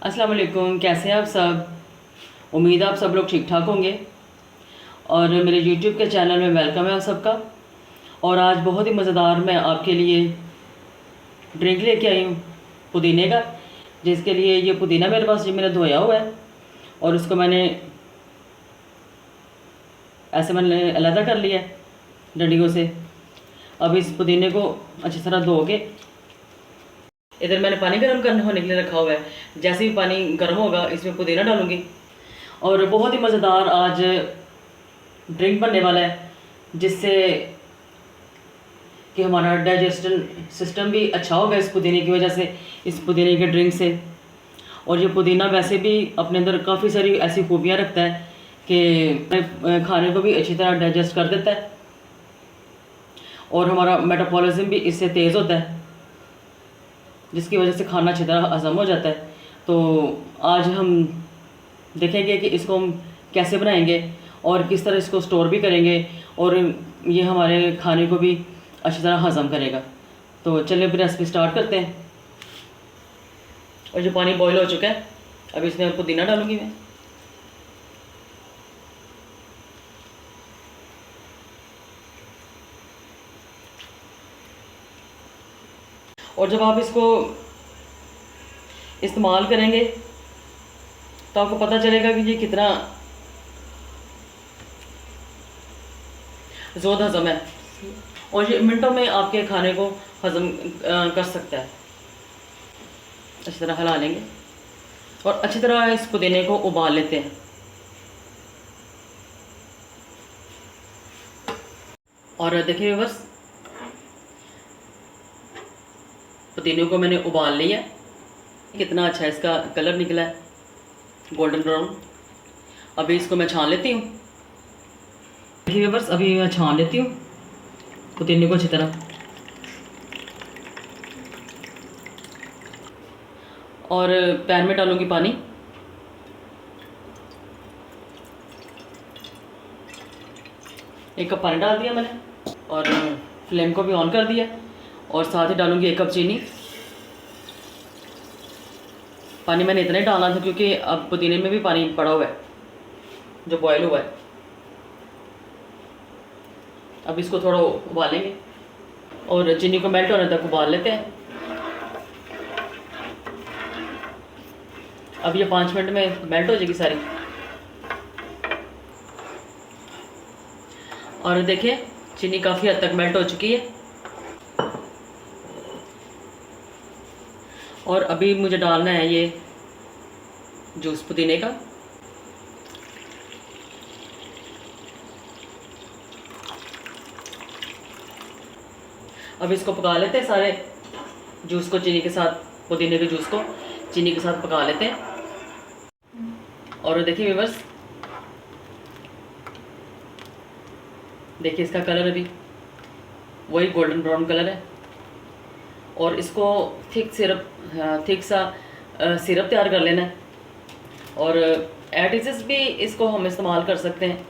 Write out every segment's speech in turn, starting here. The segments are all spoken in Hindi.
अस्सलाम वालेकुम। कैसे हैं आप सब? उम्मीद है आप सब लोग ठीक ठाक होंगे। और मेरे यूट्यूब के चैनल में वेलकम है आप सबका। और आज बहुत ही मज़ेदार मैं आपके लिए ड्रिंक लेके आई हूँ पुदीने का, जिसके लिए ये पुदीना मेरे पास ये मैंने धोया हुआ है और उसको मैंने ऐसे मैंने अलहदा कर लिया है डंडियों से। अब इस पुदीने को अच्छी तरह धो के इधर मैंने पानी गर्म करने होने के लिए रखा हुआ है। जैसे ही पानी गर्म होगा इसमें पुदीना डालूँगी और बहुत ही मज़ेदार आज ड्रिंक बनने वाला है, जिससे कि हमारा डाइजेशन सिस्टम भी अच्छा होगा इस पुदीने की वजह से, इस पुदीने के ड्रिंक से। और ये पुदीना वैसे भी अपने अंदर काफ़ी सारी ऐसी खूबियाँ रखता है कि खाने को भी अच्छी तरह डाइजेस्ट कर देता है और हमारा मेटाबॉलिज्म भी इससे तेज़ होता है, जिसकी वजह से खाना अच्छी तरह हज़म हो जाता है। तो आज हम देखेंगे कि इसको हम कैसे बनाएंगे और किस तरह इसको स्टोर भी करेंगे और ये हमारे खाने को भी अच्छी तरह हज़म करेगा। तो चलिए फिर रेसिपी स्टार्ट करते हैं। और जो पानी बॉईल हो चुका है, अब इसमें पुदीना डालूंगी मैं। और जब आप इसको इस्तेमाल करेंगे तो आपको पता चलेगा कि ये कितना ज़ोर हज़म है और ये मिनटों में आपके खाने को हज़म कर सकता है। अच्छी तरह हिला लेंगे और अच्छी तरह इस पुदीने को उबाल लेते हैं। और देखिए बस पुदीने को मैंने उबाल लिया, कितना अच्छा इसका कलर निकला है, गोल्डन ब्राउन। अभी इसको मैं छान लेती हूँ। देखिए बस अभी मैं छान लेती हूँ पुदीने को अच्छी तरह। और पैन में डालूंगी पानी। एक कप पानी डाल दिया मैंने और फ्लेम को भी ऑन कर दिया और साथ ही डालूंगी 1 कप चीनी। पानी मैंने इतना ही डालना था क्योंकि अब पुदीने में भी पानी पड़ा हुआ है जो बॉयल हुआ है। अब इसको थोड़ा उबालेंगे और चीनी को मेल्ट होने तक उबाल लेते हैं। अब ये 5 मिनट में मेल्ट हो जाएगी सारी। और देखिए चीनी काफ़ी हद तक मेल्ट हो चुकी है। और अभी मुझे डालना है ये जूस पुदीने का। अब इसको पका लेते हैं सारे जूस को चीनी के साथ, पुदीने के जूस को चीनी के साथ पका लेते हैं। और देखिए व्यूअर्स, देखिए इसका कलर अभी वही गोल्डन ब्राउन कलर है। और इसको थिक सा सिरप तैयार कर लेना है। और एडिसेस भी इसको हम इस्तेमाल कर सकते हैं,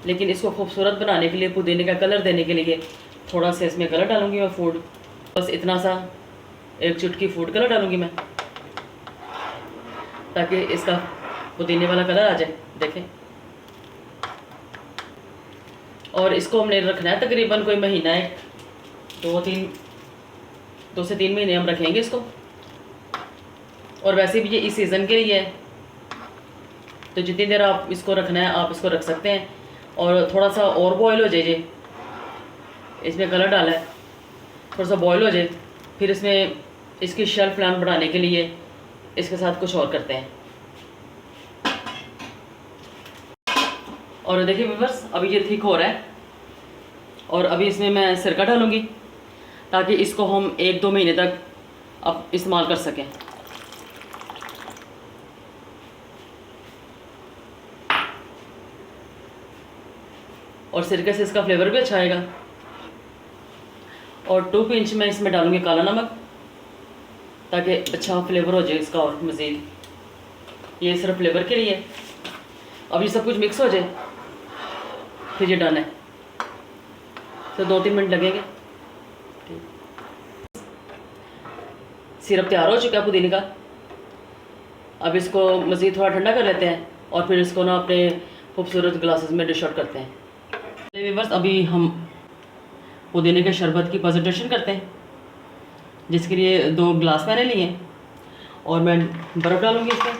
लेकिन इसको खूबसूरत बनाने के लिए, पुदीने का कलर देने के लिए थोड़ा सा इसमें कलर डालूंगी मैं, फूड, बस इतना सा 1 चुटकी फूड कलर डालूंगी मैं, ताकि इसका पुदीने वाला कलर आ जाए। देखें, और इसको हमने रखना है तकरीबन कोई महीना है, 2 से 3 महीने हम रखेंगे इसको। और वैसे भी ये इस सीज़न के लिए है, तो जितनी देर आप इसको रखना है आप इसको रख सकते हैं। और थोड़ा सा और बॉयल हो जाए, इसमें कलर डाला है, थोड़ा सा बॉयल हो जाए, फिर इसमें इसकी शेल्फ लाइफ बढ़ाने के लिए इसके साथ कुछ और करते हैं। और देखिए व्यूअर्स, अभी ये थिक हो रहा है और अभी इसमें मैं सिरका डालूंगी ताकि इसको हम 1-2 महीने तक अब इस्तेमाल कर सकें। और सिरके से इसका फ्लेवर भी अच्छा आएगा। और 2 पिंच में इसमें डालूंगी काला नमक ताकि अच्छा फ्लेवर हो जाए इसका और मज़ीद। ये सिर्फ फ्लेवर के लिए। अब ये सब कुछ मिक्स हो जाए फिर ये डन है। तो 2-3 मिनट लगेंगे। सिरप तैयार हो चुका है पुदीने का। अब इसको मज़ीद थोड़ा ठंडा कर लेते हैं और फिर इसको ना अपने खूबसूरत ग्लासेस में डिश आउट करते हैं। व्यूअर्स, अभी हम पुदीने के शरबत की प्रेजेंटेशन करते हैं, जिसके लिए 2 ग्लास मैंने लिए हैं और मैं बर्फ़ डालूँगी इसमें।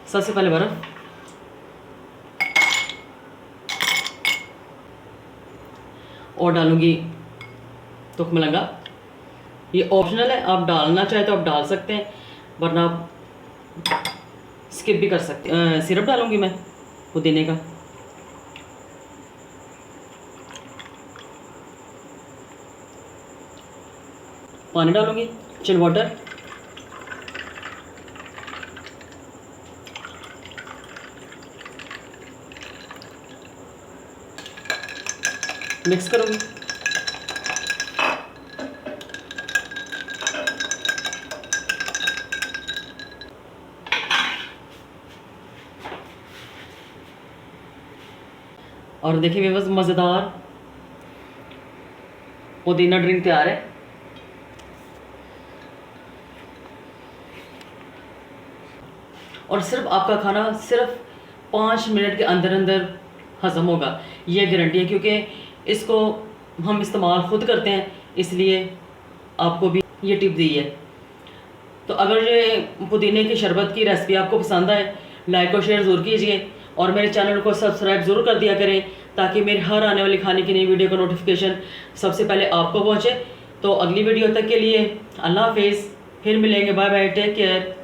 सबसे पहले बर्फ़, और डालूँगी तुखमलंगा। ये ऑप्शनल है, आप डालना चाहे तो आप डाल सकते हैं, वरना आप स्किप भी कर सकते हैं। सिरप डालूँगी मैं पुदीने का। पानी डालूँगी, चिल वाटर। मिक्स करूँगी। और देखिए व्यूअर्स, मज़ेदार पुदीना ड्रिंक तैयार है। और सिर्फ आपका खाना सिर्फ 5 मिनट के अंदर अंदर हज़म होगा, ये गारंटी है, क्योंकि इसको हम इस्तेमाल खुद करते हैं, इसलिए आपको भी ये टिप दी है। तो अगर ये पुदीने की शरबत की रेसिपी आपको पसंद आए, लाइक और शेयर ज़रूर कीजिए और मेरे चैनल को सब्सक्राइब ज़रूर कर दिया करें, ताकि मेरे हर आने वाली खाने की नई वीडियो का नोटिफिकेशन सबसे पहले आपको पहुँचे। तो अगली वीडियो तक के लिए अल्लाह हाफिज़, फिर मिलेंगे, बाय बाय, टेक केयर।